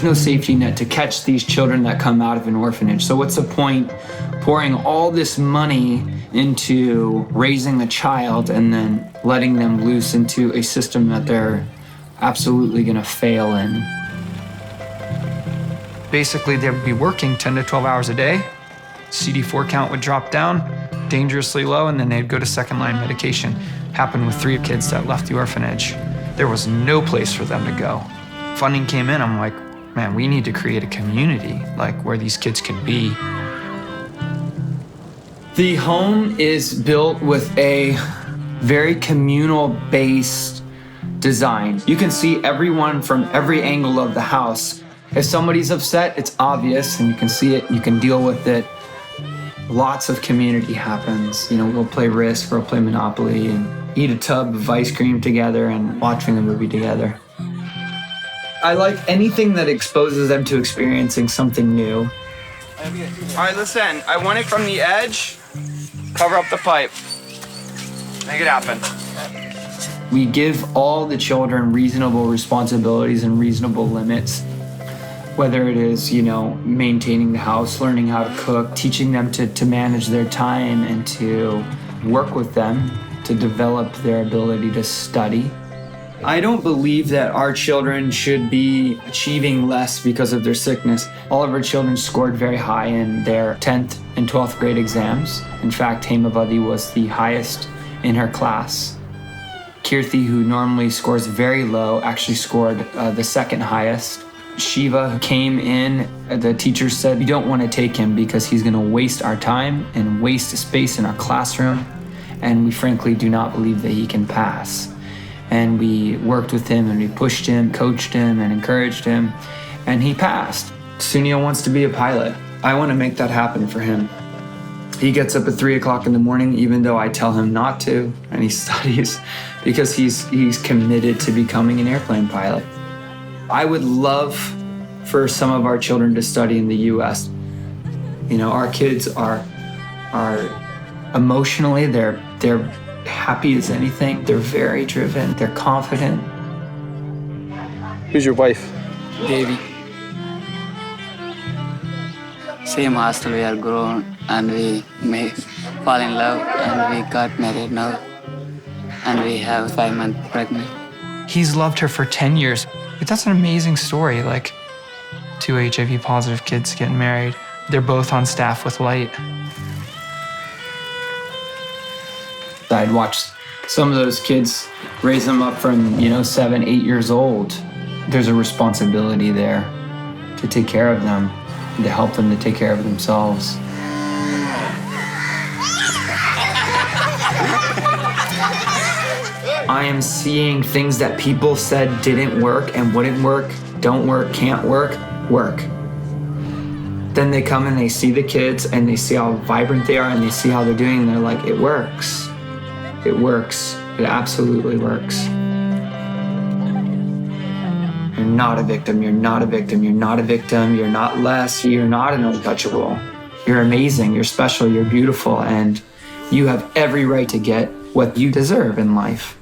There's no safety net to catch these children that come out of an orphanage. So what's the point pouring all this money into raising a child and then letting them loose into a system that they're absolutely gonna fail in? Basically, they'd be working 10 to 12 hours a day. CD4 count would drop down dangerously low, and then they'd go to second-line medication. Happened with 3 kids that left the orphanage. There was no place for them to go. Funding came in, I'm like, man, we need to create a community like where these kids can be. The home is built with a very communal-based design. You can see everyone from every angle of the house. If somebody's upset, it's obvious and you can see it, you can deal with it. Lots of community happens. You know, we'll play Risk, we'll play Monopoly and eat a tub of ice cream together and watching a movie together. I like anything that exposes them to experiencing something new. All right, listen, I want it from the edge. Cover up the pipe. Make it happen. We give all the children reasonable responsibilities and reasonable limits. Whether it is, you know, maintaining the house, learning how to cook, teaching them to manage their time and to work with them to develop their ability to study. I don't believe that our children should be achieving less because of their sickness. All of our children scored very high in their 10th and 12th grade exams. In fact, Hemavati was the highest in her class. Kirti, who normally scores very low, actually scored the second highest. Shiva came in, the teacher said, "You don't want to take him because he's going to waste our time and waste space in our classroom, and we frankly do not believe that he can pass." And we worked with him and we pushed him, coached him and encouraged him, and he passed. Sunil wants to be a pilot. I want to make that happen for him. He gets up at 3 o'clock in the morning, even though I tell him not to, and he studies because he's committed to becoming an airplane pilot. I would love for some of our children to study in the US. You know, our kids are emotionally, they're happy as anything. They're very driven, they're confident. Who's your wife? Devi. Same hostel we are grown and we may fall in love and we got married now and we have 5 months pregnant. He's loved her for 10 years. But that's an amazing story, like 2 HIV positive kids getting married. They're both on staff with Light. I'd watch some of those kids, raise them up from, 7, 8 years old. There's a responsibility there to take care of them, and to help them to take care of themselves. I am seeing things that people said didn't work and wouldn't work, don't work, can't work, work. Then they come and they see the kids and they see how vibrant they are and they see how they're doing and they're like, it works. It works. It absolutely works. You're not a victim. You're not a victim. You're not a victim. You're not less. You're not an untouchable. You're amazing. You're special. You're beautiful. And you have every right to get what you deserve in life.